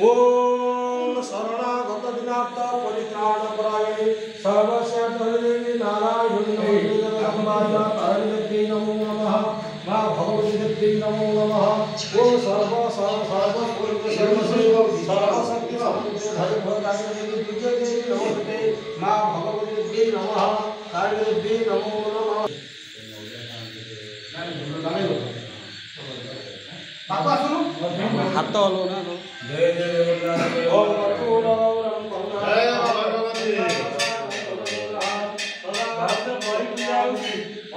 ओम शरणागत दिनाथ परित्राण परायणे सर्वस्यादेवी नारायणी नमोदेवी नमो नमः मां भगवती देवी नमो नमः ओम सर्व सर्वशक्ति देवी नमोते मां भगवती देवी नमः काली देवी नमो नमः बापा सुनो हाथ हलो ना जय जय ओम कर्पूरम जय भगवती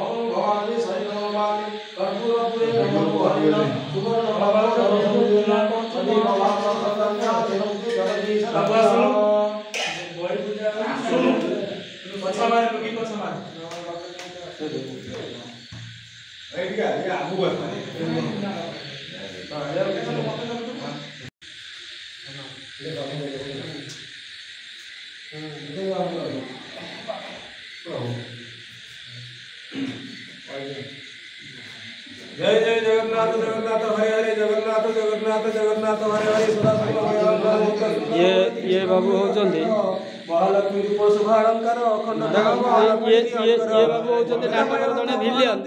ओम भवानी सहि भवानी कर्पूरपुरे नमो हरिनाम सुवर्ण भगवान सदी भगवान सत्संगा जयंती जगदीश बापा सुनो बड़ी पूजा सुनो पछा मार लगी पछा मार ठीक है ये आगू बढ़ जय जय जगन्नाथ जगन्नाथ हरे हरे जगन्नाथ जगन्नाथ जगन्नाथ हरे हरे ये बाबू होचंदी महालक्ष्मी रूप शुभालंकार अखंड ये बाबू होचंदी नाटकर जने भिलियन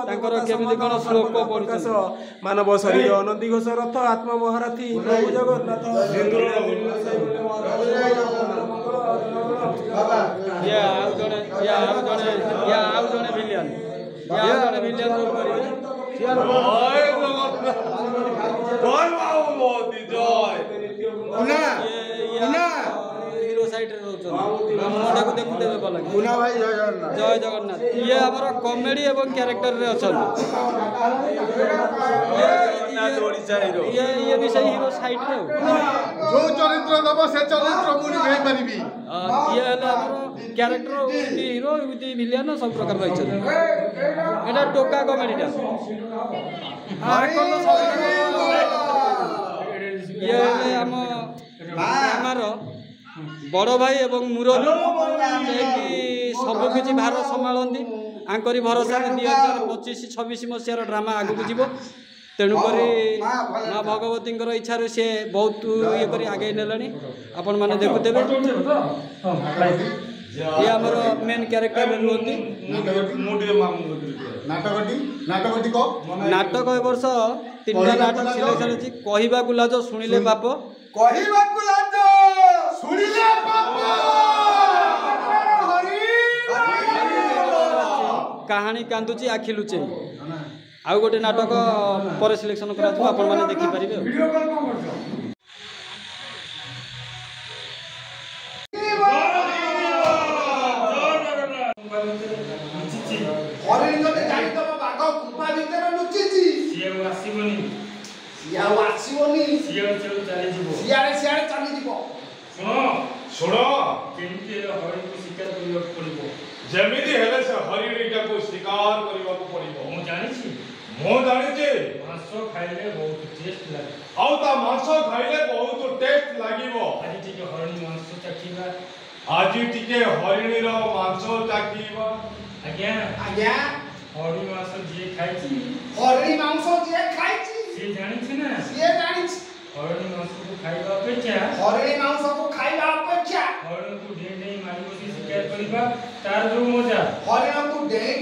तांकर केमिति कोन श्लोक पढुछन मानव शरीर अनंती घोष रथ आत्मा महारथी प्रभु जगन्नाथ ये आउ जने भिलियन रोल करिवे जय बाबू मोदी जय हिरो साइड रे रहउछन मोडा को देखु देबे भल लागे पुना भाई जय जगन्नाथ ये हमर कॉमेडी एवं कैरेक्टर रे अछन ये भी सही हीरो साइड रे जो चरित्र दब से चरित्र मुनि भेई परिबी ये हला हमर character with hero with villain सब प्रकार रहिछन एटा टोका कॉमेडीटा ये हम हमार बड़ भाई एवं मुरली सब किसी भार संभालती आंकरी भरोसा 2025-26 मसीहार ड्रामा आगू जीव तेणुक माँ भगवती इच्छा सी बहुत ये कर आगे ने आपण मैंने देखुते ये आमर मेन क्यारेक्टर रुहति नाटक ए वर्ष 3टा नाटक सिलेक्शन अच्छी कहवाक लाज शुणिले बाप कहानी कांदुची आखि लुचे आउ गोटे नाटक पर सिलेक्शन करा आपण माने देखि परिबे जमीनी हेले से हरिणीटा को शिकार करबा को पड़िबो मु जानि जे मांस खाइले बहुत टेस्ट लागे आउ ता मांस खाइले बहुत टेस्ट लागिबो आज टिके हरिणी मांस चाखिबा आज टिके हरिणी रो मांस चाखिबा आज्ञा हरिणी मांस जे खाइची से जानि छी ना हरिणी मांस को खाइबा अपेक्षा हरिणी को ढेई मारी बसी शिकार करबा तार जो मजा हरिण को ढेई